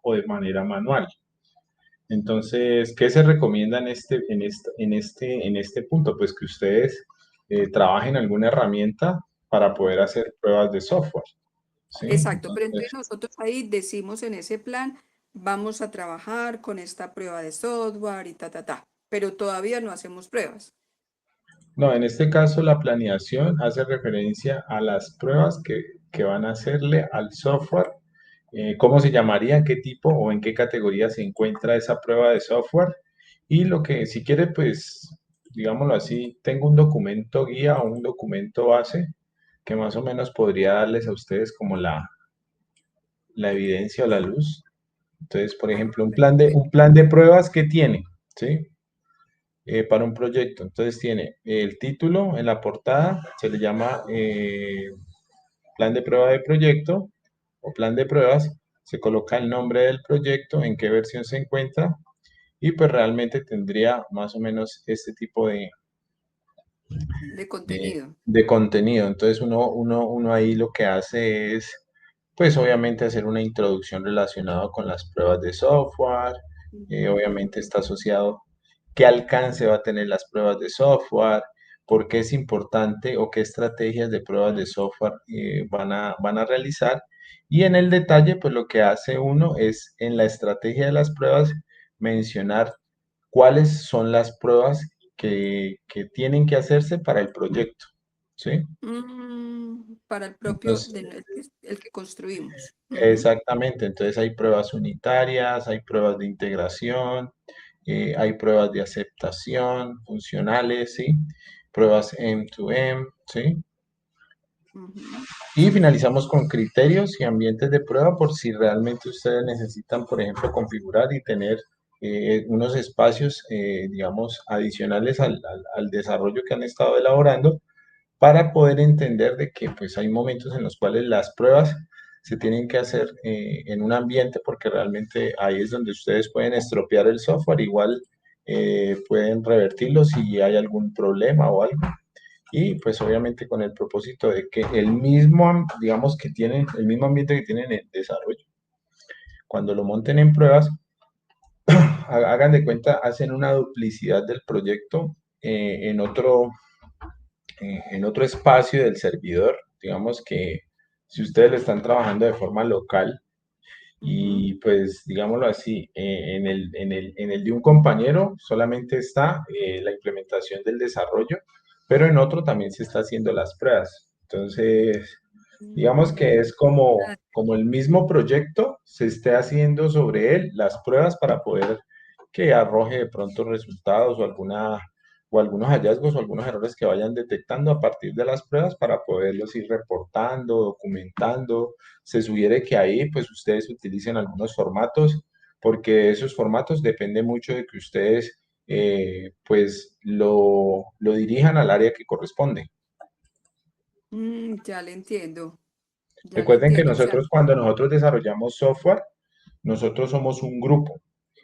o de manera manual. Entonces, ¿qué se recomienda en este punto? Pues que ustedes trabajen alguna herramienta para poder hacer pruebas de software, ¿sí? Exacto, pero Entonces, entonces nosotros ahí decimos en ese plan, vamos a trabajar con esta prueba de software y pero todavía no hacemos pruebas. no, en este caso la planeación hace referencia a las pruebas que van a hacerle al software, cómo se llamaría, qué tipo o en qué categoría se encuentra esa prueba de software. Y lo que, si quiere, pues, digámoslo así, tengo un documento guía o un documento base que más o menos podría darles a ustedes como la evidencia o la luz. Entonces, por Ah, ejemplo, un perfecto. plan de pruebas que tiene, ¿sí? Para un proyecto. Entonces tiene el título en la portada, se le llama plan de prueba de proyecto o plan de pruebas, se coloca el nombre del proyecto, en qué versión se encuentra y pues realmente tendría más o menos este tipo De de, contenido. de contenido. Entonces uno ahí lo que hace es pues obviamente hacer una introducción relacionada con las pruebas de software, Ujú. obviamente está asociado qué alcance va a tener las pruebas de software, por qué es importante o qué estrategias de pruebas de software van a realizar. Y en el detalle, pues lo que hace uno es en la estrategia de las pruebas mencionar cuáles son las pruebas que tienen que hacerse para el proyecto, ¿sí? Para el propio, Entonces, el que construimos. Ujú. exactamente, entonces hay pruebas unitarias, hay pruebas de integración, hay pruebas de aceptación funcionales, ¿sí? Pruebas end-to-end, ¿sí? Ujú. Y Sí, sí. finalizamos con criterios y ambientes de prueba por si realmente ustedes necesitan, por ejemplo, configurar y tener unos espacios, digamos, adicionales al desarrollo que han estado elaborando para poder entender de que pues hay momentos en los cuales las pruebas se tienen que hacer en un ambiente porque realmente ahí es donde ustedes pueden estropear el software, igual pueden revertirlo si hay algún problema o algo. Y pues obviamente con el propósito de que el mismo, digamos que tienen, el mismo ambiente que tienen en desarrollo, cuando lo monten en pruebas, hagan de cuenta, hacen una duplicidad del proyecto en otro espacio del servidor. Digamos que si ustedes lo están trabajando de forma local Ujú. y pues digámoslo así, en el de un compañero solamente está la implementación del desarrollo, pero en otro también se está haciendo las pruebas. Entonces, digamos que Mm, es como, ah, como el mismo proyecto se esté haciendo sobre él las pruebas para poder que arroje de pronto resultados o algunos hallazgos o algunos errores que vayan detectando a partir de las pruebas para poderlos ir reportando, documentando. Se sugiere que ahí pues ustedes utilicen algunos formatos porque esos formatos dependen mucho de que ustedes pues lo dirijan al área que corresponde. ya le entiendo, ya le Recuerden que entiendo. O sea, nosotros cuando nosotros desarrollamos software, nosotros somos un grupo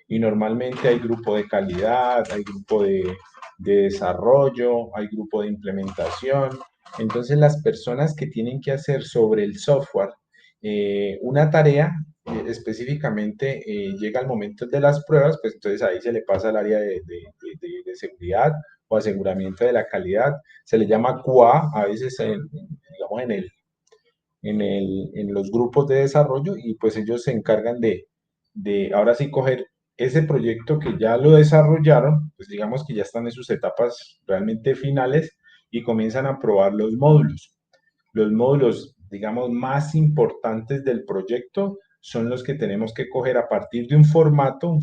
y normalmente hay grupo de calidad, hay grupo de desarrollo, hay grupo de implementación. Entonces las personas que tienen que hacer sobre el software una tarea, específicamente llega el momento de las pruebas, pues entonces ahí se le pasa al área de seguridad o aseguramiento de la calidad. Se le llama QA a veces, digamos, en los grupos de desarrollo y pues ellos se encargan de ahora sí coger ese proyecto que ya lo desarrollaron, pues digamos que ya están en sus etapas realmente finales y comienzan a probar los módulos. Los módulos, digamos, más importantes del proyecto son los que tenemos que coger a partir de un formato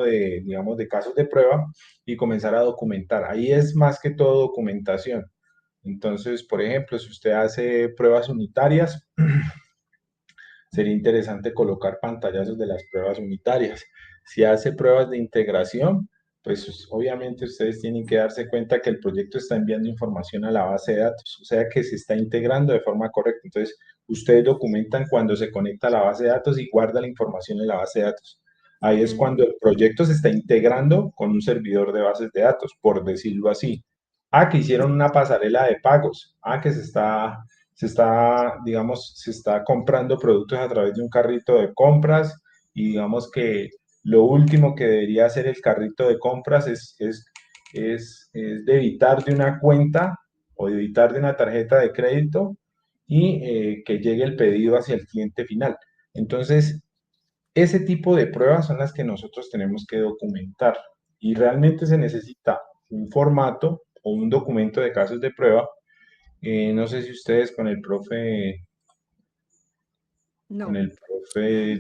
de, digamos, de casos de prueba y comenzar a documentar. Ahí es más que todo documentación. Entonces, por ejemplo, si usted hace pruebas unitarias, sería interesante colocar pantallazos de las pruebas unitarias. Si hace pruebas de integración, pues obviamente ustedes tienen que darse cuenta que el proyecto está enviando información a la base de datos, o sea que se está integrando de forma correcta. Entonces, ustedes documentan cuando se conecta a la base de datos y guarda la información en la base de datos. Ahí es cuando mm, el proyecto se está integrando con un servidor de bases de datos, por decirlo así. Ah, que hicieron una pasarela de pagos. Ah, que digamos, se está comprando productos a través de un carrito de compras y digamos que lo último que debería hacer el carrito de compras es debitar de una cuenta o debitar de una tarjeta de crédito y que llegue el pedido hacia el cliente final. Entonces, ese tipo de pruebas son las que nosotros tenemos que documentar y realmente se necesita un formato o un documento de casos de prueba. No sé si ustedes con No, el profe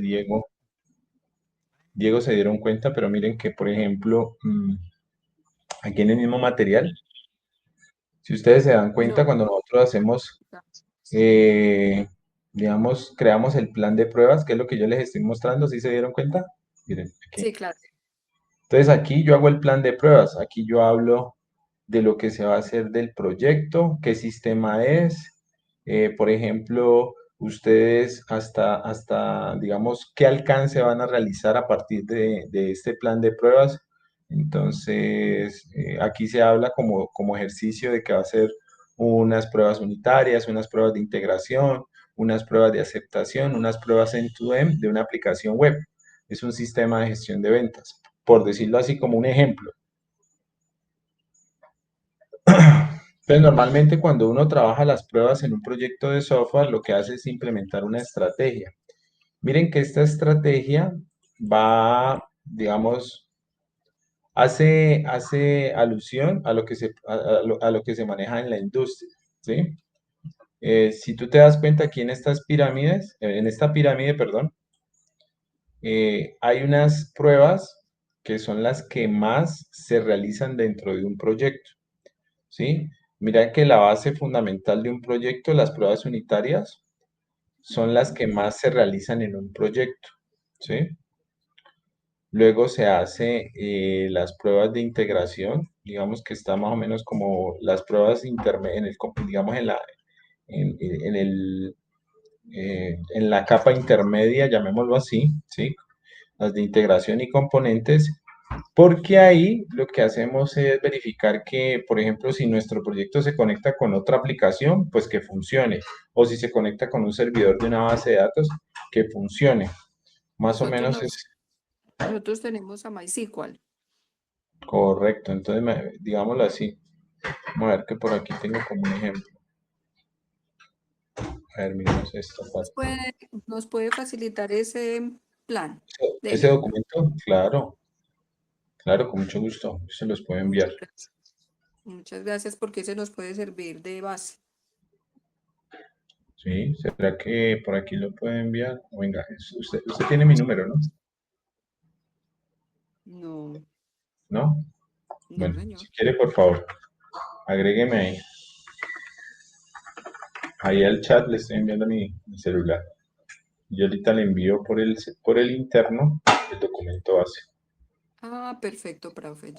Diego se dieron cuenta, pero miren que, por ejemplo, aquí en el mismo material, si ustedes se dan cuenta, no. cuando nosotros hacemos, eh, digamos, creamos el plan de pruebas, que es lo que yo les estoy mostrando, ¿sí se dieron cuenta? Miren, aquí. Sí, claro. Entonces aquí yo hago el plan de pruebas, aquí yo hablo de lo que se va a hacer del proyecto, qué sistema es, por ejemplo, ustedes digamos, qué alcance van a realizar a partir de este plan de pruebas. Entonces, aquí se habla como ejercicio de que va a ser unas pruebas unitarias, unas pruebas de integración, unas pruebas de aceptación, unas pruebas end-to-end de una aplicación web. Es un sistema de gestión de ventas, por decirlo así como un ejemplo. Entonces, normalmente cuando uno trabaja las pruebas en un proyecto de software, lo que hace es implementar una estrategia. Miren que esta estrategia va, digamos, hace alusión a lo que a lo que se maneja en la industria, ¿sí? Si tú te das cuenta aquí en estas pirámides, en esta pirámide, perdón, hay unas pruebas que son las que más se realizan dentro de un proyecto, ¿sí? Mira que la base fundamental de un proyecto, las pruebas unitarias, son las Ujú. que más se realizan en un proyecto, ¿sí? Luego se hace las pruebas de integración, digamos que está más o menos como las pruebas digamos en el, en la capa intermedia, llamémoslo así, ¿sí? Las de integración y componentes, porque ahí lo que hacemos es verificar que, por ejemplo, si nuestro proyecto se conecta con otra aplicación, pues que funcione. O si se conecta con un servidor de una base de datos, que funcione. Más o Nosotros menos nos, es nosotros tenemos a MySQL. correcto. Entonces, digámoslo así. Vamos a ver que por aquí tengo como un ejemplo. A ver, miremos esta Nos parte. puede, nos puede facilitar ese plan. Ese Dele. documento, claro, claro, con mucho gusto. Se los puedo enviar. Muchas gracias. Muchas gracias porque ese nos puede servir de base. ¿Sí? ¿Será que por aquí lo puede enviar? Venga, usted tiene mi número, ¿no? No, ¿No? no, Bueno, señor. si quiere, por favor, agrégueme ahí. Ahí al chat le estoy enviando mi celular. Yo ahorita le envío por el interno el documento base. Ah, perfecto, profe.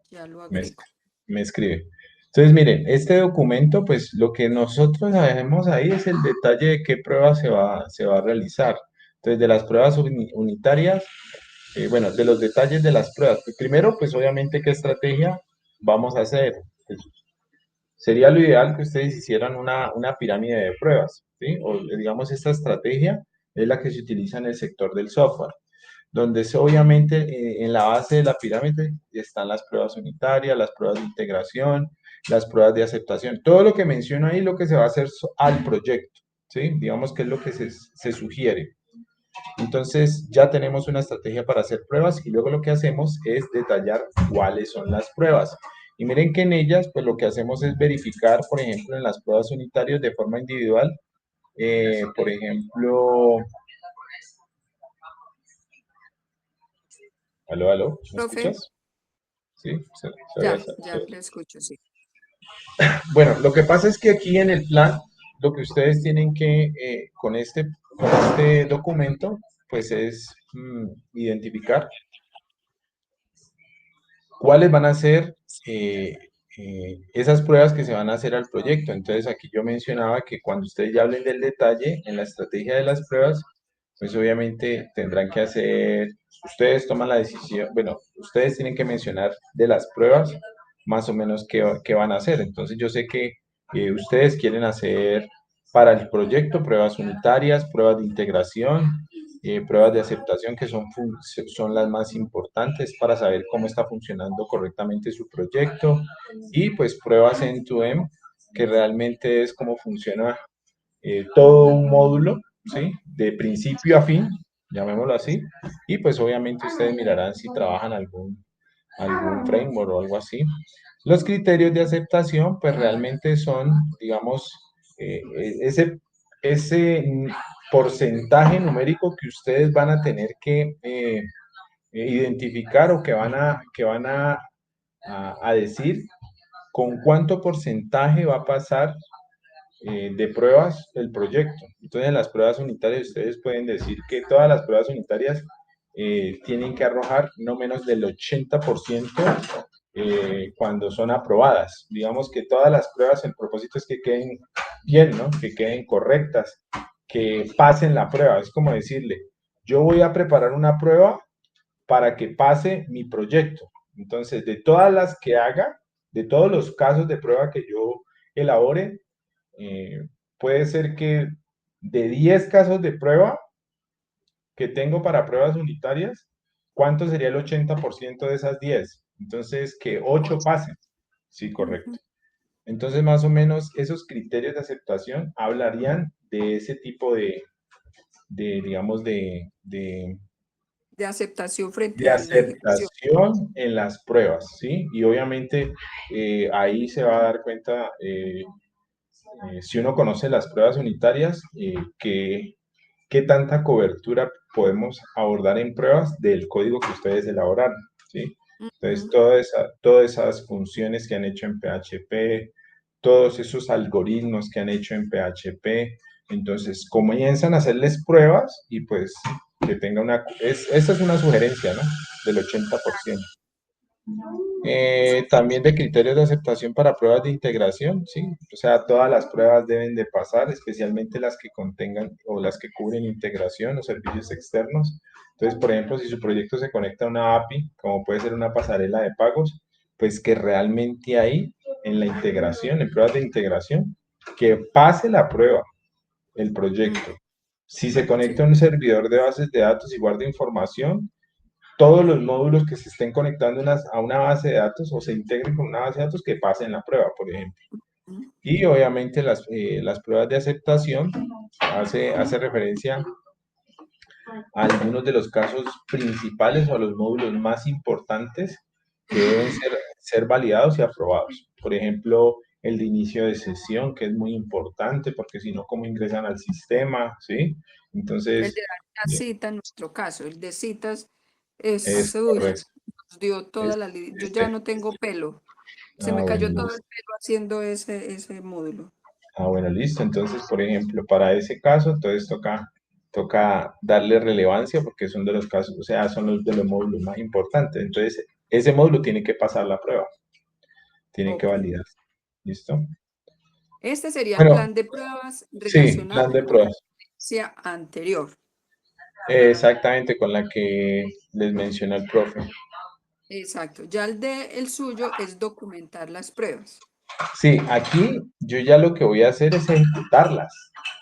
Ya lo Me, agrego. me escribe. Entonces, miren, este documento, pues lo que nosotros hacemos ahí es el detalle de qué prueba se va a realizar. Entonces, de las pruebas unitarias, bueno, de los detalles de las pruebas. Pues, primero, pues obviamente, ¿qué estrategia vamos a hacer? Pues, sería lo ideal que ustedes hicieran una pirámide de pruebas, ¿sí? O digamos, esta estrategia es la que se utiliza en el sector del software, donde obviamente en la base de la pirámide están las pruebas unitarias, las pruebas de integración, las pruebas de aceptación. Todo lo que menciono ahí, lo que se va a hacer al proyecto, ¿sí? Digamos que es lo que se sugiere. Entonces ya tenemos una estrategia para hacer pruebas y luego lo que hacemos es detallar cuáles son las pruebas. Y miren que en ellas, pues lo que hacemos es verificar, por ejemplo, en las pruebas unitarias de forma individual, por ejemplo, aló, aló, ¿me Profe, escuchas? Sí, ya le escucho, sí. bueno, lo que pasa es que aquí en el plan, lo que ustedes tienen que, con este documento, pues es identificar cuáles van a ser eh, esas pruebas que se van a hacer al proyecto. Entonces, aquí yo mencionaba que cuando ustedes ya hablen del detalle en la estrategia de las pruebas, pues obviamente tendrán que hacer, ustedes toman la decisión, bueno, ustedes tienen que mencionar de las pruebas más o menos qué van a hacer. Entonces, yo sé que ustedes quieren hacer para el proyecto pruebas unitarias, pruebas de integración, pruebas de aceptación que son las más importantes para saber cómo está funcionando correctamente su proyecto y pues pruebas end-to-end que realmente es cómo funciona todo un módulo, ¿sí? De principio a fin, llamémoslo así, y pues obviamente ustedes mirarán si trabajan algún framework o algo así. Los criterios de aceptación, pues realmente son, digamos, ese porcentaje numérico que ustedes van a tener que identificar o que van a decir con cuánto porcentaje va a pasar de pruebas el proyecto. Entonces, en las pruebas unitarias ustedes pueden decir que todas las pruebas unitarias tienen que arrojar no menos del 80% cuando son aprobadas. Digamos que todas las pruebas, el propósito es que queden bien, ¿no? Que queden correctas, que pasen la prueba. Es como decirle, yo voy a preparar una prueba para que pase mi proyecto. Entonces, de todas las que haga, de todos los casos de prueba que yo elabore, puede ser que de 10 casos de prueba que tengo para pruebas unitarias, ¿cuánto sería el 80% de esas 10? Entonces, que 8 8. pasen. Sí, correcto. Entonces, más o menos, esos criterios de aceptación hablarían de ese tipo digamos, De aceptación de frente a la ejecución. aceptación en las pruebas, ¿sí? Y obviamente ahí se va a dar cuenta, si uno conoce las pruebas unitarias, qué tanta cobertura podemos abordar en pruebas del código que ustedes elaboraron, ¿sí? Entonces, Ujú. todas esas funciones que han hecho en PHP, todos esos algoritmos que han hecho en PHP, entonces comienzan a hacerles pruebas y pues que tenga esa es una sugerencia, ¿no? Del 80%. También de criterios de aceptación para pruebas de integración, ¿sí? O sea, todas las pruebas deben de pasar, especialmente las que contengan o las que cubren integración o servicios externos. Entonces, por ejemplo, si su proyecto se conecta a una API, como puede ser una pasarela de pagos, pues que realmente ahí, en la integración, en pruebas de integración, que pase la prueba, el Mm, proyecto. Si se conecta sí, a un servidor de bases de datos y guarda información, todos los módulos que se estén conectando a una base de datos o se integren con una base de datos que pasen la prueba, por ejemplo. mm, Y obviamente las pruebas de aceptación hace referencia a algunos de los casos principales o a los módulos más importantes que deben ser validados y aprobados. Por ejemplo, el de inicio de sesión, que es muy importante porque si no, ¿cómo ingresan al sistema? ¿Sí? el Entonces, de dar una eh, cita en nuestro caso, el de citas es es, uy, correcto. nos dio Es, toda la yo ya este, no tengo pelo. Se me bueno, cayó todo el listo. pelo haciendo ese módulo. Bueno, listo. Entonces, por ejemplo, para ese caso, entonces toca darle relevancia porque son de los casos, o sea, son los de los módulos más importantes. Entonces, ese módulo tiene que pasar la prueba, tiene que Ok. validar. ¿Listo? Este sería el Bueno, plan de pruebas sí, relacionado plan de con la pruebas. experiencia anterior. Exactamente con la que les mencionó el profe. Exacto. Ya el suyo es documentar las pruebas. Sí, aquí yo ya lo que voy a hacer es ejecutarlas.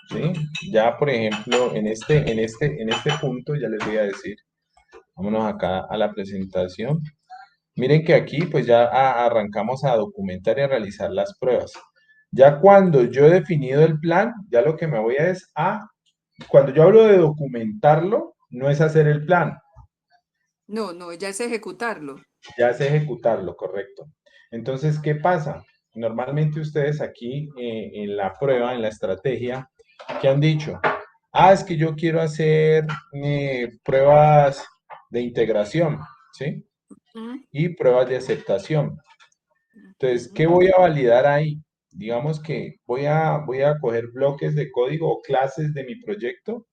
¿Sí? Ya, por ejemplo, en este punto ya les voy a decir, vámonos acá a la presentación. Miren que aquí pues ya arrancamos a documentar y a realizar las pruebas. Ya cuando yo he definido el plan, ya lo que me voy a es cuando yo hablo de documentarlo, no es hacer el plan, No, no, ya es ejecutarlo. ya es ejecutarlo, correcto. Entonces, ¿qué pasa? Normalmente ustedes aquí en la prueba, en la estrategia, ¿qué han dicho? Es que yo quiero hacer pruebas de integración, ¿sí? Mm, Y pruebas de aceptación. Entonces, ¿qué ujú. voy a validar ahí? Digamos que voy a coger bloques de código o clases de mi proyecto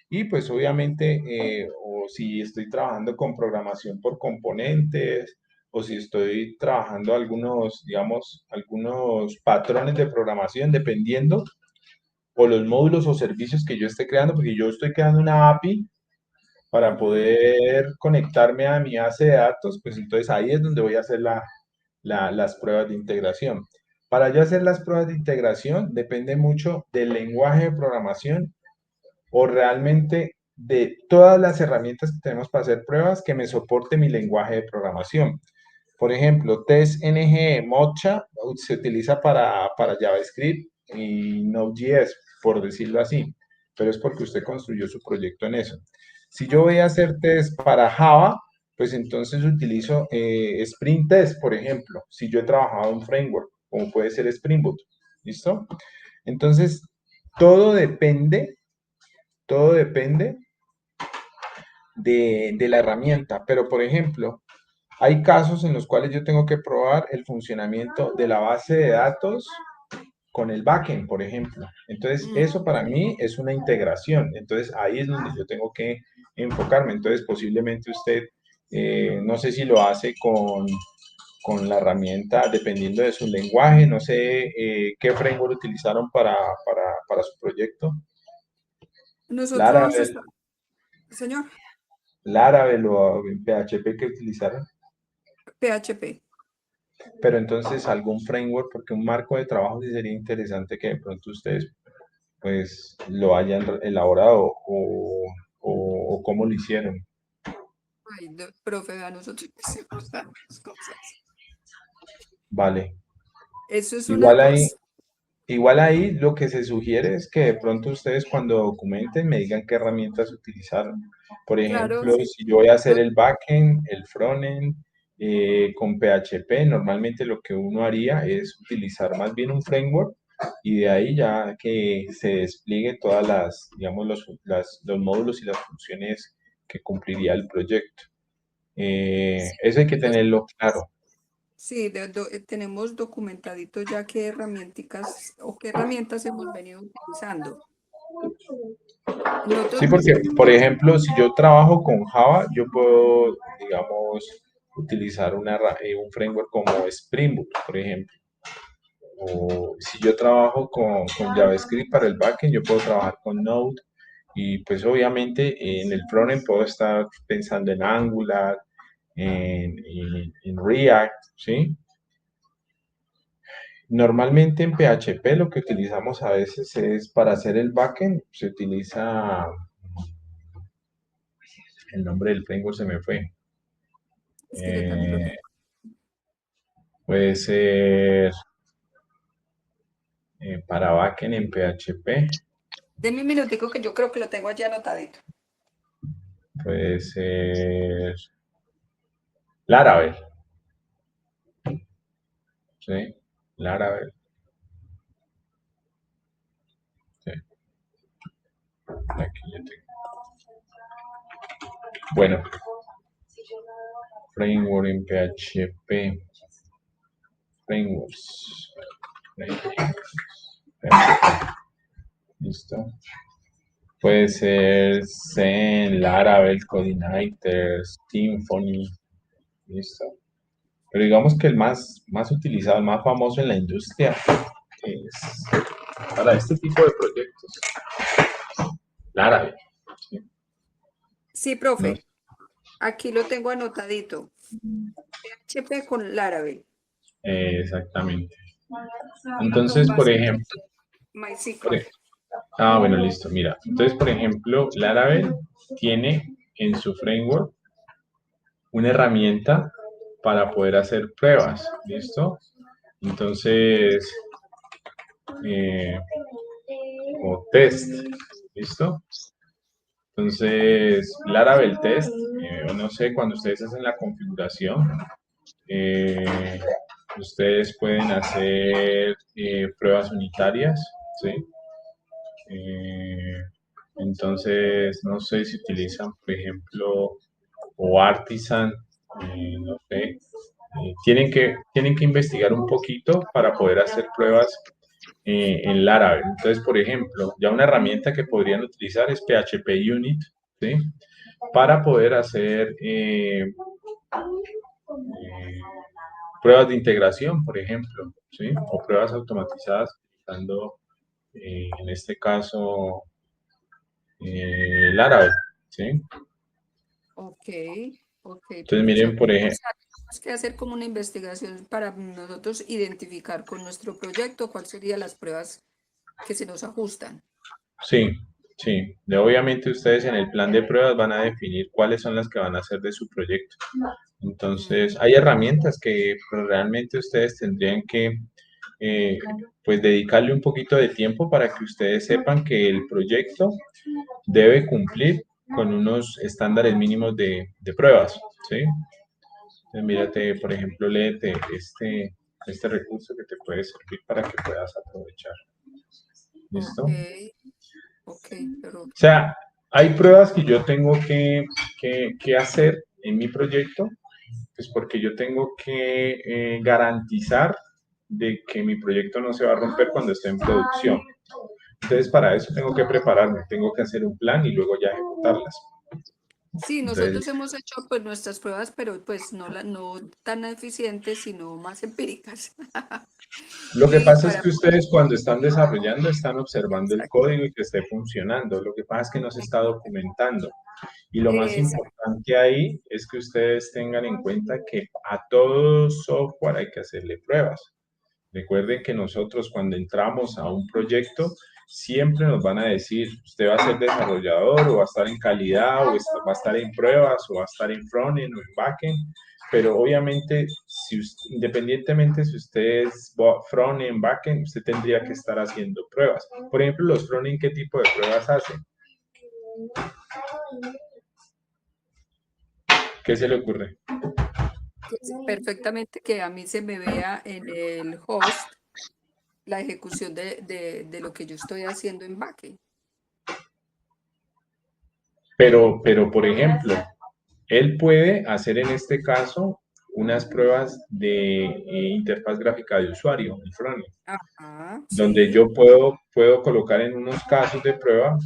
y pues obviamente, o si estoy trabajando con programación por componentes o si estoy trabajando algunos, digamos, algunos patrones de programación, dependiendo, o los módulos o servicios que yo esté creando, porque yo estoy creando una API para Ujú. poder conectarme a mi base de datos, pues entonces ahí es donde voy a hacer las pruebas de integración. Para yo hacer las pruebas de integración depende mucho del lenguaje de programación o realmente de todas las herramientas que tenemos para hacer pruebas que me soporte mi lenguaje de programación. Por ejemplo, TestNG Mocha se utiliza para JavaScript y Node.js, por decirlo así, pero es porque usted construyó su proyecto en eso. Si yo Ok. voy a hacer test para Java, pues entonces utilizo Spring Test, por ejemplo, si yo he trabajado en framework, como puede ser Spring Boot. ¿Listo? Entonces, todo depende, todo depende de la herramienta. Pero, por ejemplo, hay casos en los cuales yo tengo que probar el funcionamiento de la base de datos con el backend, por ejemplo. Entonces, Mm, eso para mí es una integración. Entonces, ahí es donde yo tengo que enfocarme. Entonces, posiblemente usted, no sé si lo hace con la herramienta, dependiendo de su lenguaje, no sé qué framework utilizaron para su proyecto. Nosotros, Laravel, señor, Laravel o PHP que utilizaron. PHP. Pero entonces algún framework, porque un marco de trabajo sí sería interesante que de pronto ustedes pues lo hayan elaborado o cómo lo hicieron. Ay, profe, a nosotros hicimos las cosas. Vale. Eso es una Igual ahí, cosa. igual ahí lo que se sugiere es que de pronto ustedes cuando documenten me digan qué herramientas utilizaron. Por Claro, ejemplo, sí. si yo voy a hacer Lo- el backend, el frontend, con PHP, normalmente lo que uno haría es utilizar más bien un framework y de ahí ya que se despliegue todas las, digamos, los módulos y las funciones que cumpliría el proyecto. sí, Eso hay que los- tenerlo claro. sí, tenemos documentadito ya qué herramientas o qué herramientas hemos venido utilizando. Sí, Nosotros, porque, por ejemplo, si yo trabajo con Java, yo puedo, digamos, utilizar un framework como Spring Boot, por ejemplo. O si yo trabajo con JavaScript para el backend, yo puedo trabajar con Node. Y pues obviamente en el frontend puedo estar pensando en Angular, en React, ¿sí? Normalmente en PHP lo que utilizamos a veces es para hacer el backend, se utiliza, el nombre del framework se me fue. es que yo también lo Eh, tengo. Puede ser para backend en PHP, Deme un minutico que yo creo que lo tengo allí anotadito. puede ser Laravel, ¿sí? Laravel, sí, aquí yo tengo. Bueno, framework en PHP, frameworks, listo. Puede ser Zen, Laravel, Codeigniter, Symfony, listo. Pero digamos que el más utilizado, el más famoso en la industria es para este tipo de proyectos, Laravel. ¿Sí? Sí, No, profe, aquí lo tengo anotadito. PHP con Laravel. exactamente. Con Entonces, por base ejemplo, por MySQL. e- bueno, listo, mira. Entonces, por ejemplo, Laravel tiene en su framework una herramienta para poder hacer pruebas, ¿listo? Entonces, eh, o test, ¿listo? Entonces, Laravel Test, no sé, cuando ustedes hacen la configuración, eh, ustedes pueden hacer pruebas unitarias, ¿sí? Eh, entonces, no sé si utilizan, por ejemplo, o Artisan, no sé. Tienen que investigar un poquito para poder hacer pruebas en Laravel. Entonces, por ejemplo, ya una herramienta que podrían utilizar es PHP Unit, ¿sí? Para poder hacer pruebas de integración, por ejemplo, ¿sí? O pruebas automatizadas utilizando, en este caso, Laravel, ¿sí? Ok, ok, Entonces, miren, profesor. por O ejemplo, sea, tenemos que hacer como una investigación para nosotros identificar con nuestro proyecto cuáles serían las pruebas que se nos ajustan. sí, Sí, obviamente ustedes en el plan de pruebas van a definir cuáles son las que van a hacer de su proyecto. Entonces, Mm, hay herramientas que pues, realmente ustedes tendrían que eh, pues dedicarle un poquito de tiempo para que ustedes sepan que el proyecto debe cumplir con unos estándares mínimos de pruebas, ¿sí? Entonces, mírate, por ejemplo, léete este recurso que te puede servir para que puedas aprovechar. ok, ¿Listo? ok, pero O sea, hay pruebas que yo tengo que hacer en mi proyecto, pues porque yo tengo que garantizar de que mi proyecto no se va a romper cuando esté en producción. Entonces, para eso tengo que prepararme, tengo que hacer un plan y luego ya ejecutarlas. sí, Entonces, nosotros hemos hecho pues nuestras pruebas, pero pues no tan eficientes, sino más empíricas. lo que Y pasa es para que ustedes cuando están desarrollando están observando el exacto, código y que esté funcionando. Lo que pasa es que no se está documentando. Y lo más exacto, importante ahí es que ustedes tengan en cuenta que a todo software hay que hacerle pruebas. Recuerden que nosotros cuando entramos a un proyecto siempre nos van a decir, usted va a ser desarrollador o va a estar en calidad o va a estar en pruebas o va a estar en frontend o en backend, pero obviamente independientemente si usted es frontend, backend, usted tendría que estar haciendo pruebas. Por ejemplo, los frontend, ¿qué tipo de pruebas hacen? ¿Qué se le ocurre? que perfectamente que a mí se me vea en el host la ejecución de lo que yo estoy haciendo en backend. Pero, por ejemplo, él puede hacer en este caso unas pruebas de interfaz gráfica de usuario, el frontend, Ajá, donde sí, yo puedo colocar en unos casos de prueba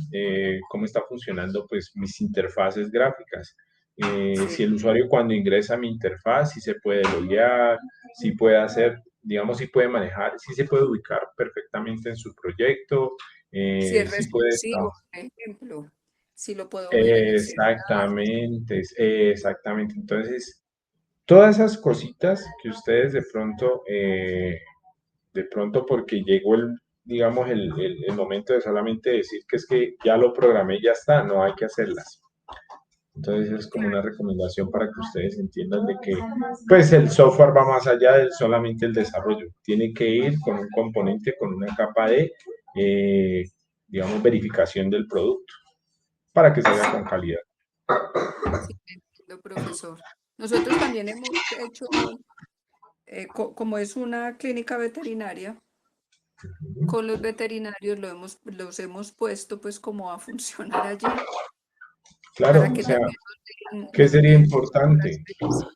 cómo está funcionando pues mis interfaces gráficas. Si sí, el usuario cuando ingresa a mi interfaz, si se puede loguear, si puede hacer, digamos, si puede manejar, si se puede ubicar perfectamente en su proyecto, si es si puede responsivo, por ejemplo, si lo puedo ver en el celular. exactamente, exactamente. Entonces, todas esas cositas que ustedes de pronto porque llegó digamos, el momento de solamente decir que es que ya lo programé y ya está, no hay que hacerlas. Entonces es como una recomendación para que ustedes entiendan de que pues el software va más allá de solamente el desarrollo. Tiene que ir con un componente, con una capa de, eh, digamos, verificación del producto para que salga Sí, con calidad. sí, entiendo, profesor. Nosotros también hemos hecho, como es una clínica veterinaria, con los veterinarios los hemos puesto pues como a funcionar allí Claro, para o que sea, también ¿qué nos sería den la importante? experiencia.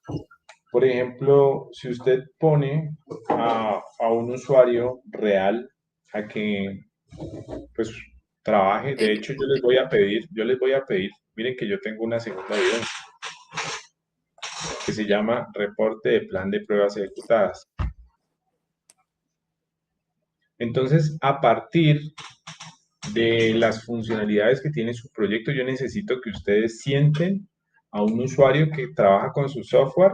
Por ejemplo, si usted pone a un usuario real a que pues trabaje, de hecho Ejecute. yo les voy a pedir, miren que yo tengo una segunda evidencia que se llama reporte de plan de pruebas ejecutadas. Entonces, a partir de las funcionalidades que tiene su proyecto, yo necesito que ustedes sienten a un usuario que trabaja con su software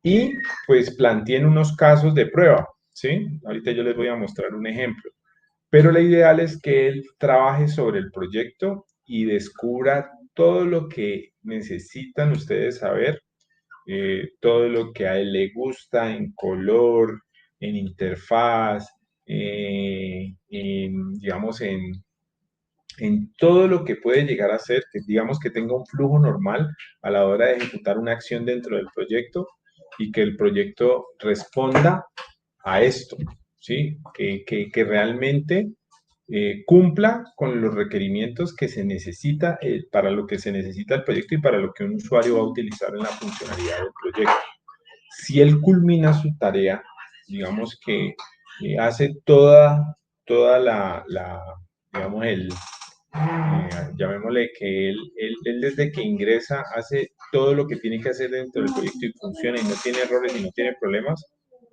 y pues planteen unos casos de prueba, ¿sí? Ahorita yo les voy a mostrar un ejemplo. Pero la ideal es que él trabaje sobre el proyecto y descubra todo lo que necesitan ustedes saber, todo lo que a él le gusta en color, en interfaz, digamos, en todo lo que puede llegar a ser, que digamos que tenga un flujo normal a la hora de ejecutar una acción dentro del proyecto y que el proyecto responda a esto, ¿sí? Que realmente cumpla con los requerimientos que se necesita para lo que se necesita el proyecto y para lo que un usuario va a utilizar en la funcionalidad del proyecto. Si él culmina su tarea, digamos que hace toda digamos, llamémosle que él desde que ingresa hace todo lo que tiene que hacer dentro del proyecto y funciona y no tiene errores y no tiene problemas,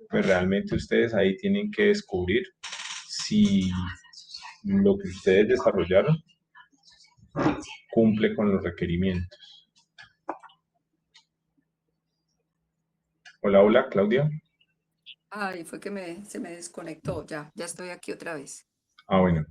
pues realmente ustedes ahí tienen que descubrir si lo que ustedes desarrollaron cumple con los requerimientos. Hola, hola, Claudia. Ay, fue que se me desconectó, ya estoy aquí otra vez. Ah, bueno.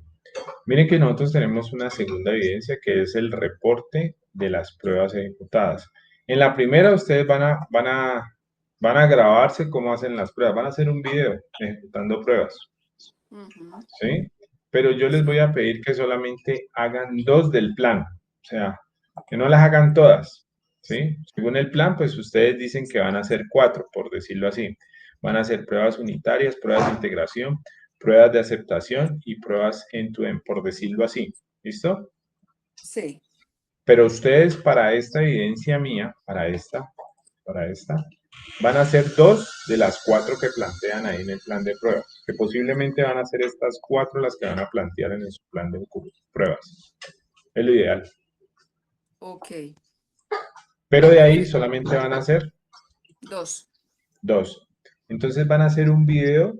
Miren que nosotros tenemos una segunda evidencia que es el reporte de las pruebas ejecutadas. En la primera ustedes van a grabarse cómo hacen las pruebas, van a hacer un video ejecutando pruebas, Ujú. ¿sí? Pero yo les voy Sí, a pedir que solamente hagan dos del plan, o sea, que no las hagan todas, ¿sí? Según el plan, pues ustedes dicen que van a hacer cuatro, por decirlo así. Van a hacer pruebas unitarias, pruebas de integración, pruebas de aceptación y pruebas end-to-end, por decirlo así. ¿Listo? sí, Pero ustedes para esta evidencia mía, para esta, van a ser dos de las cuatro que plantean ahí en el plan de pruebas, que posiblemente van a ser estas cuatro las que van a plantear en su plan de pruebas. Es lo ideal. ok, Pero de ahí perfecto. solamente van a ser Dos. dos. Entonces van a hacer un video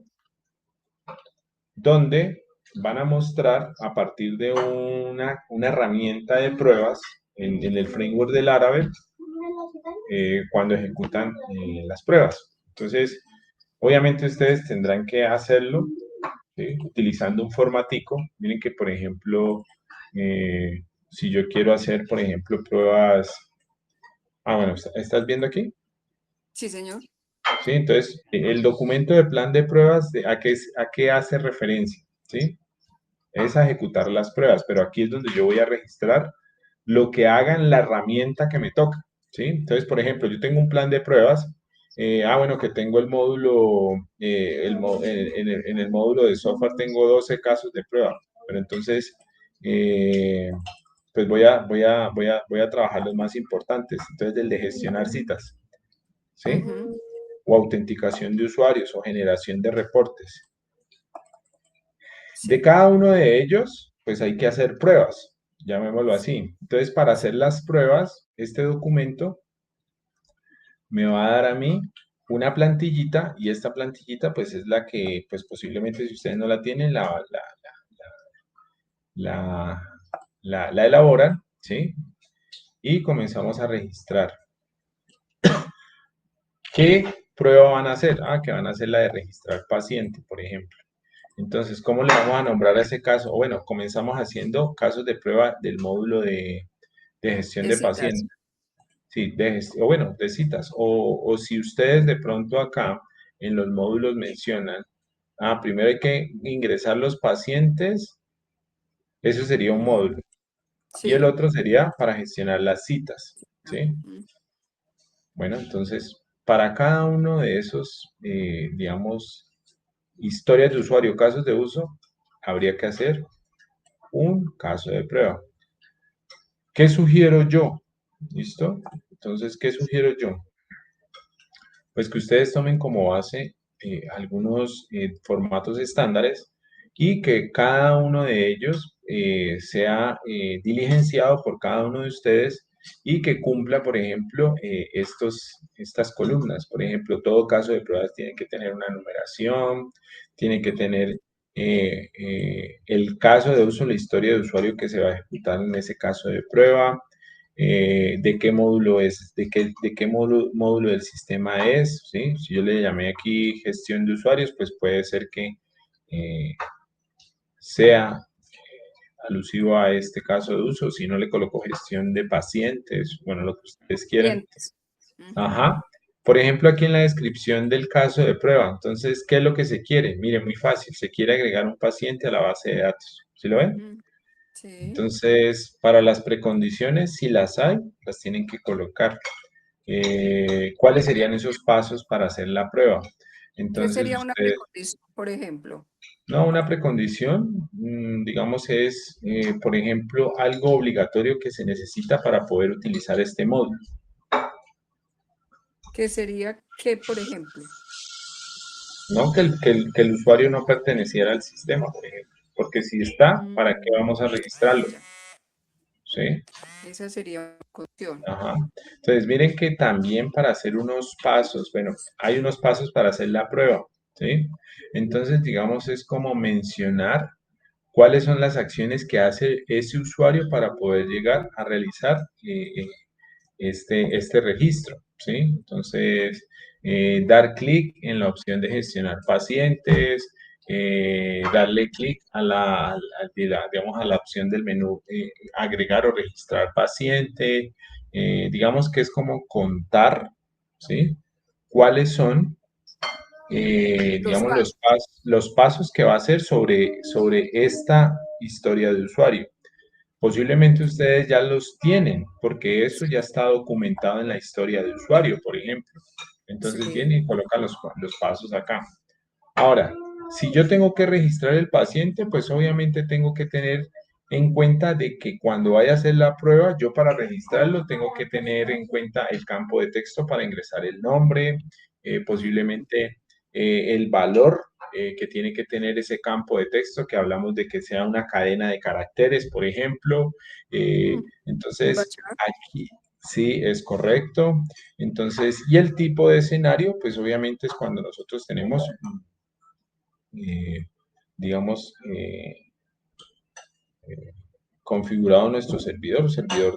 donde van a mostrar a partir de una herramienta de pruebas en el framework del Laravel cuando ejecutan las pruebas. Entonces, obviamente ustedes tendrán que hacerlo, ¿sí? Utilizando un formatico. Miren que, por ejemplo, si yo quiero hacer, por ejemplo, pruebas... Ah, bueno, ¿estás viendo aquí? Sí, señor. Sí, entonces, el documento de plan de pruebas, a qué hace referencia? ¿Sí? Es a ejecutar las pruebas, pero aquí es donde yo voy a registrar lo que haga en la herramienta que me toca, ¿sí? Entonces, por ejemplo, yo tengo un plan de pruebas, bueno, que tengo el módulo, en el módulo de software tengo 12 casos de prueba, pero entonces, eh, pues voy a trabajar los más importantes, entonces el de gestionar citas, ¿sí? Ujú. O autenticación de usuarios o generación de reportes. De Sí, cada uno de ellos, pues hay que hacer pruebas, llamémoslo así. Entonces, para hacer sí. las pruebas, este documento me va a dar a mí una plantillita y esta plantillita pues es la que pues posiblemente si ustedes no la tienen la, la elaboran, ¿sí? Y comenzamos a registrar. ¿Qué prueba van a hacer? Ah, que van a hacer la de registrar paciente, por ejemplo. Entonces, ¿cómo le vamos a nombrar a ese caso? Bueno, comenzamos haciendo casos de prueba del módulo de gestión De de citas. pacientes. Sí, o bueno, de citas. O si ustedes de pronto acá en los módulos mencionan, primero hay que ingresar los pacientes, eso sería un Ujú. módulo. Y el Sí. otro sería para gestionar las citas, ¿sí? Ujú. Bueno, entonces, para cada uno de esos, digamos, historias de usuario, casos de uso, habría que hacer un caso de prueba. ¿Qué sugiero yo? ¿Listo? Entonces, ¿qué sugiero yo? Pues que ustedes tomen como base algunos formatos estándares y que cada uno de ellos sea diligenciado por cada uno de ustedes y que cumpla, por ejemplo, estas columnas. Por ejemplo, todo caso de pruebas tiene que tener una numeración, tiene que tener el caso de uso, la historia de usuario que se va a ejecutar en ese caso de prueba, de qué módulo es, de qué módulo del sistema es, ¿sí? Si yo le llamé aquí gestión de usuarios, pues puede ser que sea alusivo a este caso de uso. Si no le coloco gestión de pacientes, bueno, lo que ustedes quieran. Clientes. Ujú. Ajá. Por ejemplo, aquí en la descripción del caso de prueba, entonces, ¿qué es lo que se quiere? Mire, muy fácil, se quiere agregar un paciente a la base de datos. ¿Sí lo ven? Mm. Sí. Entonces, para las precondiciones, si las hay, las tienen que colocar. ¿Cuáles serían esos pasos para hacer la prueba? ¿Qué Entonces, sería una usted, precondición, por ejemplo? no, una precondición, digamos, es, por ejemplo, algo obligatorio que se necesita para poder utilizar este módulo, ¿Qué sería qué, por ejemplo? ¿no? Que el usuario no perteneciera al sistema, por ejemplo, porque si está, ¿para qué Mm. vamos a Ah, registrarlo? ya. ¿Sí? Esa sería una cuestión. Ajá. Entonces, miren que también para hacer unos pasos, bueno, hay unos pasos para hacer la prueba, ¿sí? Entonces, digamos, es como mencionar cuáles son las acciones que hace ese usuario para poder llegar a realizar este registro, ¿sí? Entonces, dar clic en la opción de gestionar pacientes, darle clic digamos, a la opción del menú agregar o registrar paciente. Digamos que es como contar, ¿sí? ¿Cuáles son, Los digamos, pasos. los pasos que va a hacer sobre esta historia de usuario? Posiblemente ustedes ya los tienen, porque eso ya está documentado en la historia de usuario, por ejemplo. Entonces Sí. vienen y colocan los pasos acá. Ahora, si yo tengo que registrar el paciente, pues obviamente tengo que tener en cuenta de que cuando vaya a hacer la prueba, yo para registrarlo tengo que tener en cuenta el campo de texto para ingresar el nombre, Ujú. posiblemente el valor que tiene que tener ese campo de texto, que hablamos de que sea una cadena de caracteres, por ejemplo. Un Entonces, bachar. aquí sí es correcto. Entonces, y el tipo de escenario, pues obviamente es cuando nosotros tenemos eh, digamos, configurado nuestro servidor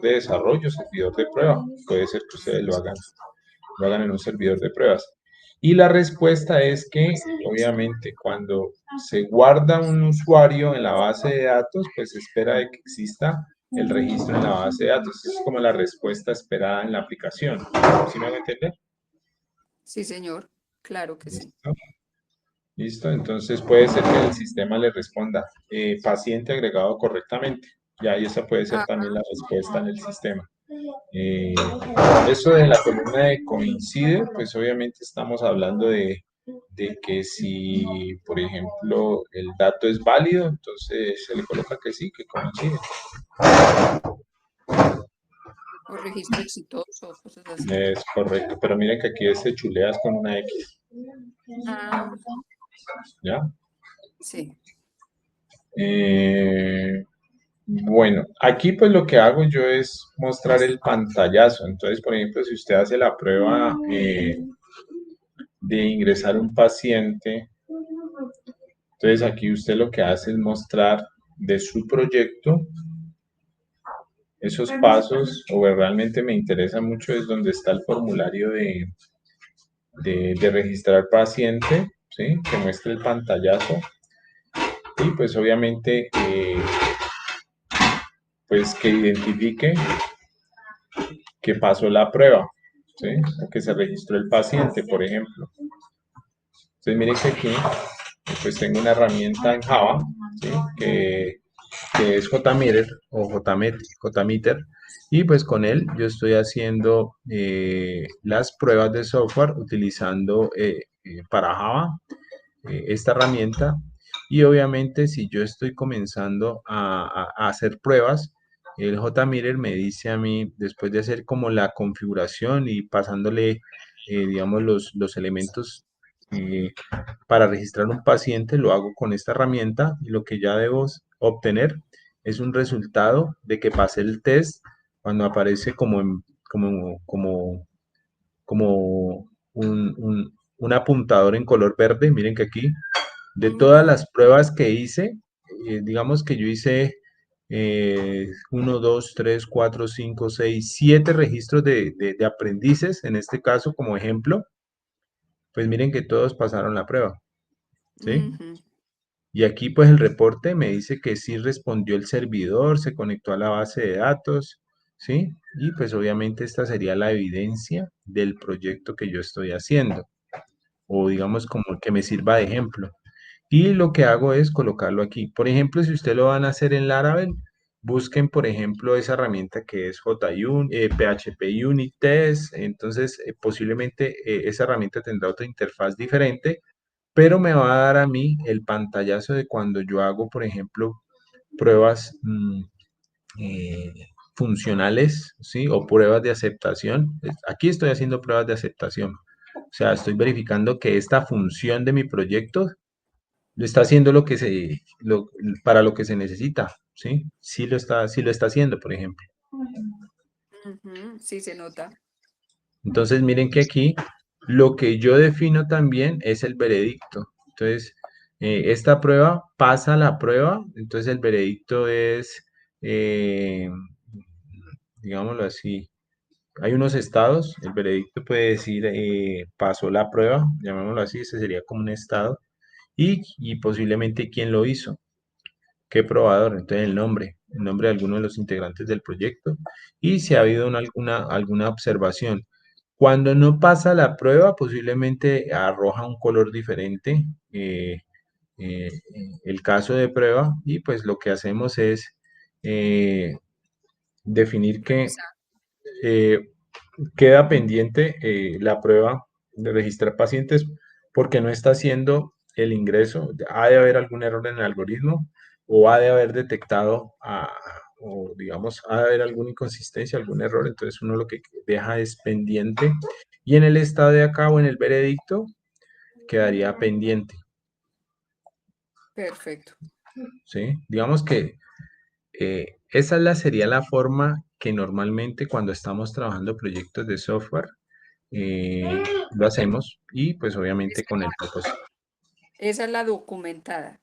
de desarrollo, servidor de prueba. Puede ser que ustedes lo hagan en un servidor de pruebas. Y la respuesta es que, obviamente, cuando se guarda un usuario en la base de datos, pues se espera de que exista el registro en la base de datos. Esa es como la respuesta esperada en la aplicación. ¿Sí me van a entender? Sí, señor. Claro que sí. ¿Listo? ¿Listo? Entonces puede ser que el sistema le responda paciente agregado correctamente. Ya, y esa puede ser Ah, también la respuesta en el sistema. Eh, Eso de la columna de coincide, pues obviamente estamos hablando de que si, por ejemplo, el dato es válido, entonces se le coloca que sí, que coincide. o registro exitoso, cosas así. Es correcto, pero miren que aquí se chuleas con una X, Ah, ¿ya? sí. Eh, Bueno, aquí pues lo que hago yo es mostrar el pantallazo. Entonces, por ejemplo, si usted hace la prueba de ingresar un paciente, entonces aquí usted lo que hace es mostrar de su proyecto esos pasos, o realmente me interesa mucho es donde está el formulario de registrar paciente, ¿sí? Que muestre el pantallazo y pues obviamente pues que identifique que pasó la prueba, ¿sí? O que se registró el paciente, por ejemplo. Entonces, miren que aquí pues tengo una herramienta en Java, ¿sí? que es JMeter o JMeter, y pues con él yo estoy haciendo las pruebas de software utilizando para Java esta herramienta. Y obviamente si yo estoy comenzando a hacer pruebas, el JMeter me dice a mí, después de hacer como la configuración y pasándole, digamos, los elementos eh, para registrar un paciente, lo hago con esta herramienta y lo que ya debo obtener es un resultado de que pasé el test cuando aparece como un apuntador en color verde. Miren que aquí, de todas Ujú, las pruebas que hice, digamos que yo hice 1, 2, 3, 4, 5, 6, 7 registros de aprendices, en este caso como ejemplo, pues miren que todos pasaron la prueba, ¿sí? ujú, Y aquí pues el reporte me dice que sí respondió el servidor, se conectó a la base de datos, ¿sí? Y pues obviamente esta sería la evidencia del proyecto que yo estoy haciendo, o digamos como que me sirva de ejemplo. Y lo que hago es colocarlo aquí. Por ejemplo, si usted lo van a hacer en Laravel, busquen, por ejemplo, esa herramienta que es PHP Unit Test. Entonces, posiblemente esa herramienta tendrá otra interfaz diferente, pero me va a dar a mí el pantallazo de cuando yo hago, por ejemplo, pruebas eh, funcionales, ¿sí? O pruebas de aceptación. Aquí estoy haciendo pruebas de aceptación. O sea, estoy verificando que esta función de mi proyecto lo está haciendo para lo que se necesita, ¿sí? Sí lo está haciendo, por ejemplo. ujú. Sí, se nota. Entonces, miren que aquí lo que yo defino también es el veredicto. Entonces, esta prueba pasa la prueba, entonces el veredicto es, eh, digámoslo así, hay unos estados, el veredicto puede decir pasó la prueba, llamémoslo así, ese sería como un estado. y posiblemente quién lo hizo, qué probador, entonces el nombre de alguno de los integrantes del proyecto y si ha habido alguna observación. Cuando no pasa la prueba, posiblemente arroja un color diferente eh, el caso de prueba y pues lo que hacemos es eh, definir que Revisar. eh, queda pendiente la prueba de registrar pacientes porque no está haciendo el ingreso. Ha de haber algún error en el algoritmo o ha de haber detectado, o digamos, ha de haber alguna inconsistencia, algún error. Entonces uno lo que deja es pendiente y en el estado de acá o en el veredicto quedaría pendiente. Perfecto. ¿Sí? Digamos que sería la forma que normalmente cuando estamos trabajando proyectos de software lo hacemos y pues obviamente Esa, con el propósito. esa es la documentada.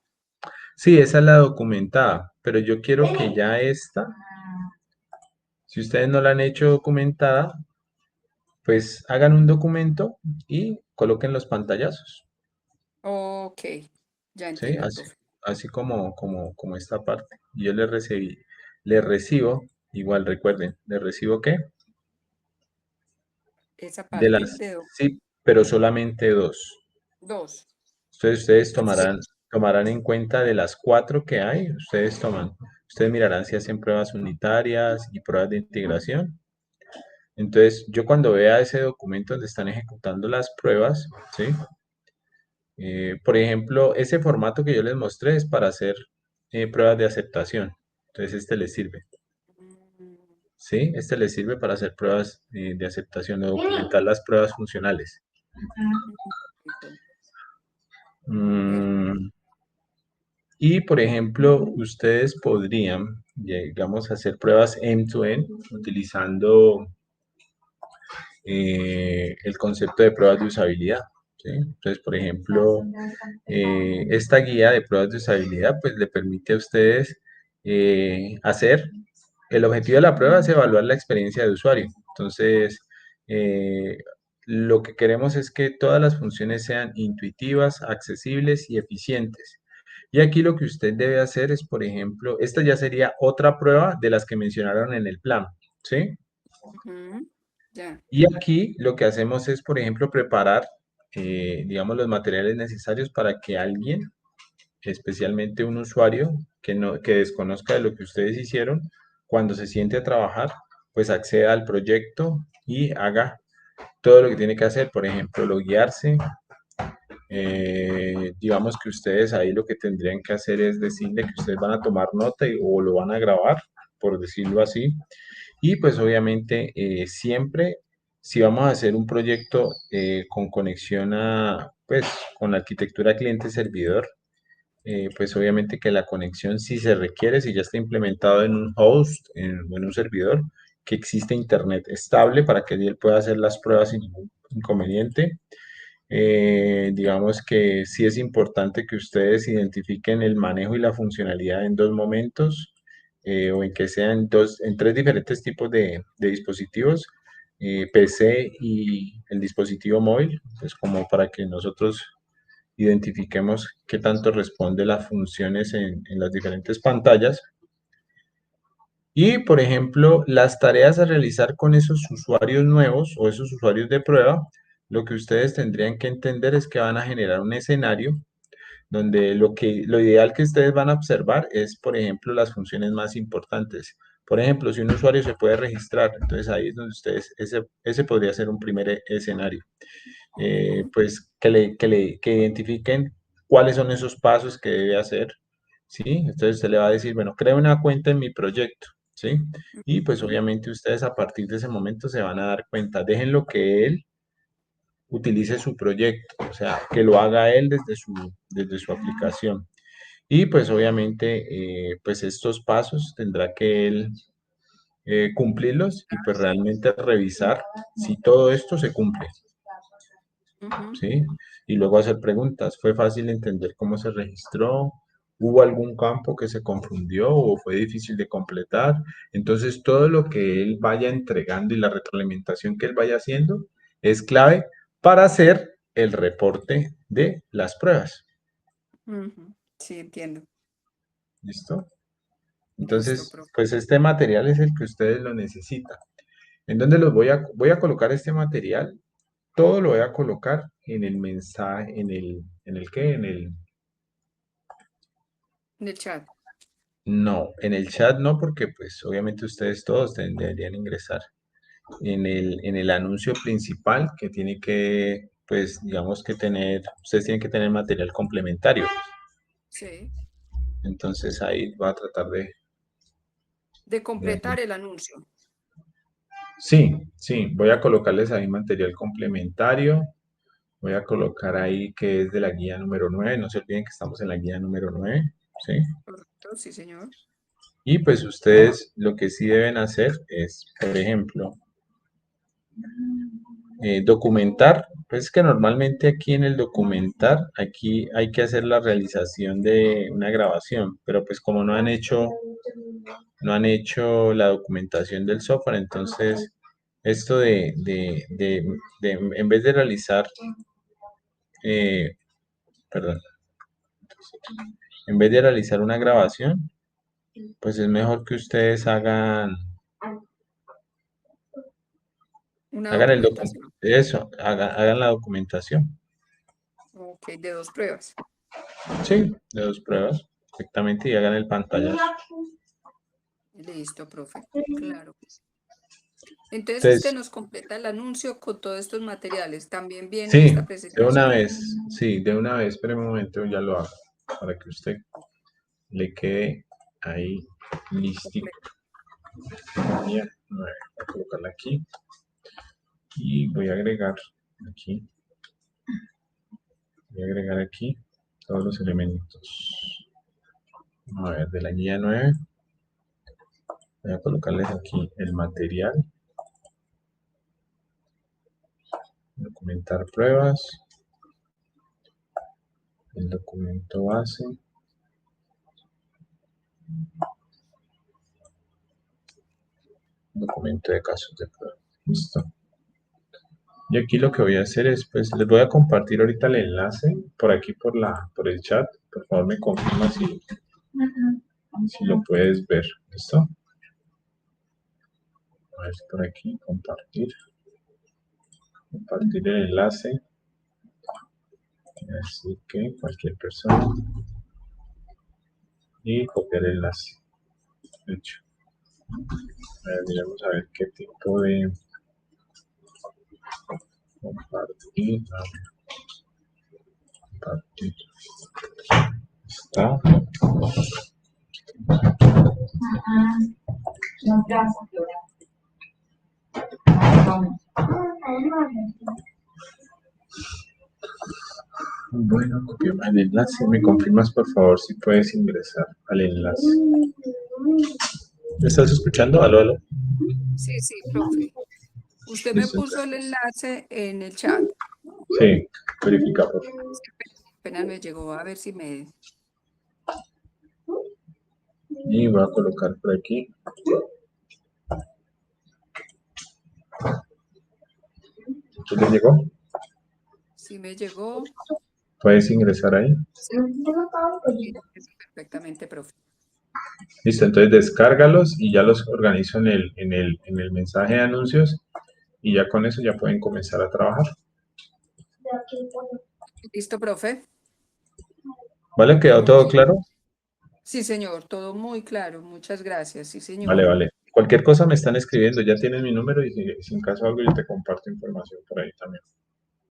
Sí, esa es la documentada, pero yo quiero que ya esta, si ustedes no la han hecho documentada, pues hagan un documento y coloquen los pantallazos, Ok, ya ¿sí? entiendo, Así, profe. así como esta parte. Y yo le recibo, igual recuerden, ¿le recibo qué? Esa De parte las, de sí, pero solamente dos. dos. Entonces ustedes Perfecto. tomarán en cuenta de las cuatro que hay, ustedes mirarán si hacen pruebas unitarias y pruebas de integración. Entonces yo cuando vea ese documento donde están ejecutando las pruebas, ¿sí? Por ejemplo, ese formato que yo les mostré es para hacer pruebas de aceptación. Entonces este les sirve, Mm, ¿sí? Este les sirve para hacer pruebas de aceptación o documentar las pruebas funcionales. listo. Perfecto. Mm, Y, por ejemplo, ustedes podrían, digamos, hacer pruebas end-to-end utilizando el concepto de pruebas de usabilidad. ¿Sí? Entonces, por ejemplo, esta guía de pruebas de usabilidad, pues le permite a ustedes hacer, el objetivo de la prueba es evaluar la experiencia de usuario. Entonces, eh, lo que queremos es que todas las funciones sean intuitivas, accesibles y eficientes. Y aquí lo que usted debe hacer es, por ejemplo, esta ya sería otra prueba de las que mencionaron en el plan, ¿sí? Ujú, ya. Y aquí lo que hacemos es, por ejemplo, preparar, digamos, los materiales necesarios para que alguien, especialmente un usuario que desconozca de lo que ustedes hicieron, cuando se siente a trabajar, pues acceda al proyecto y haga todo lo que tiene que hacer, por ejemplo, loguearse. Digamos que ustedes ahí lo que tendrían que hacer es decirle que ustedes van a tomar nota o lo van a grabar, por decirlo así. Y pues obviamente siempre, si vamos a hacer un proyecto con conexión pues con la arquitectura cliente-servidor, pues obviamente que la conexión si se requiere, si ya está implementado en un host, en un servidor, que existe internet estable para que él pueda hacer las pruebas sin ningún inconveniente. Digamos que sí es importante que ustedes identifiquen el manejo y la funcionalidad en dos momentos, o en que sean en tres diferentes tipos de dispositivos, PC y el dispositivo móvil, pues como para que nosotros identifiquemos qué tanto responde las funciones en las diferentes pantallas. Y, por ejemplo, las tareas a realizar con esos usuarios nuevos o esos usuarios de prueba, lo que ustedes tendrían que entender es que van a generar un escenario donde lo ideal que ustedes van a observar es, por ejemplo, las funciones más importantes. Por ejemplo, si un usuario se puede registrar, entonces ahí es donde ustedes, ese podría ser un primer escenario. Ujú, Pues que identifiquen cuáles son esos pasos que debe hacer, ¿sí? Entonces usted le va a decir, bueno, crea una cuenta en mi proyecto, ¿sí? Y pues ujú, obviamente ustedes a partir de ese momento se van a dar cuenta, déjenlo que él utilice su proyecto, o sea, que lo haga él desde su aplicación. Y pues obviamente, pues estos pasos tendrá que él cumplirlos y pues realmente revisar si todo esto se cumple. ujú. ¿Sí? Y luego hacer preguntas. ¿Fue fácil entender cómo se registró? ¿Hubo algún campo que se confundió o fue difícil de completar? Entonces, todo lo que él vaya entregando y la retroalimentación que él vaya haciendo es clave para hacer el reporte de las pruebas. Ujú. Sí, entiendo. ¿Listo? Listo, Entonces, profe. pues este material es el que ustedes lo necesitan. ¿En dónde los voy a colocar este material? Todo lo voy a colocar en el mensaje, ¿en el qué? En el chat. No, en el chat no, porque pues obviamente ustedes todos deberían ingresar en el anuncio principal que tiene que, pues digamos que ustedes tienen que tener material complementario. Sí. Entonces ahí va a tratar De de. completar el anuncio. Sí, sí, voy a colocarles ahí material complementario. Voy a colocar ahí que es de la guía número 9. No se olviden que estamos en la guía número 9, ¿sí? Correcto, sí, señor. Y pues ustedes lo que sí deben hacer es, por ejemplo, documentar. Pues que normalmente aquí en el documentar, aquí hay que hacer la realización de una grabación, pero pues como no han hecho la documentación del software, entonces esto en vez de realizar, eh, perdón, en vez de realizar una grabación, pues es mejor que ustedes hagan, Una hagan el docu- documentación. eso, hagan la documentación. Ok, de 2 pruebas. Sí, de 2 pruebas, perfectamente, y hagan el pantallazo. Listo, profe. Claro. Entonces usted Entonces, nos completa el anuncio con todos estos materiales. También viene sí, esta de una presentación. vez, sí, de una vez, pero un momento, ya lo hago, para que usted le quede ahí listico. Completo. Ya, voy a colocarla aquí y voy a agregar aquí todos los elementos. A ver, de la guía 9, voy a colocarles aquí el material, documentar pruebas, el documento base, documento de casos de prueba. Listo. Y aquí lo que voy a hacer es, pues, les voy a compartir ahorita el enlace por aquí por el chat. Por favor, me confirma si lo puedes ver. ¿Listo? A ver, por aquí, compartir el enlace. Así que cualquier persona y copiar el enlace. Hecho. A ver, miremos a ver qué tipo de compartir. Compartir. Está. No, gracias, Flora. Bueno, copiamos el enlace. ¿Me confirmas, por favor, si puedes ingresar al enlace? ¿Me estás escuchando? Aló, aló. Sí, sí, profe. Usted me Listo, puso el entonces. enlace en el chat. Sí, verifica, por favor. Sí, apenas me llegó a ver si me... Y voy a colocar por aquí. ¿Qué te llegó? Si me llegó. Puedes ingresar ahí. Sí, sí, perfectamente, profe. Listo, entonces descárgalos y ya los organizo en el mensaje de anuncios y ya con eso ya pueden comenzar a trabajar. Listo, profe. ¿Vale? ¿Quedó Ok. todo claro? Sí, señor, todo muy claro. Muchas gracias. Sí, Vale, señor. vale. Cualquier cosa me están escribiendo, ya tienen mi número y si en caso algo yo te comparto información por ahí también.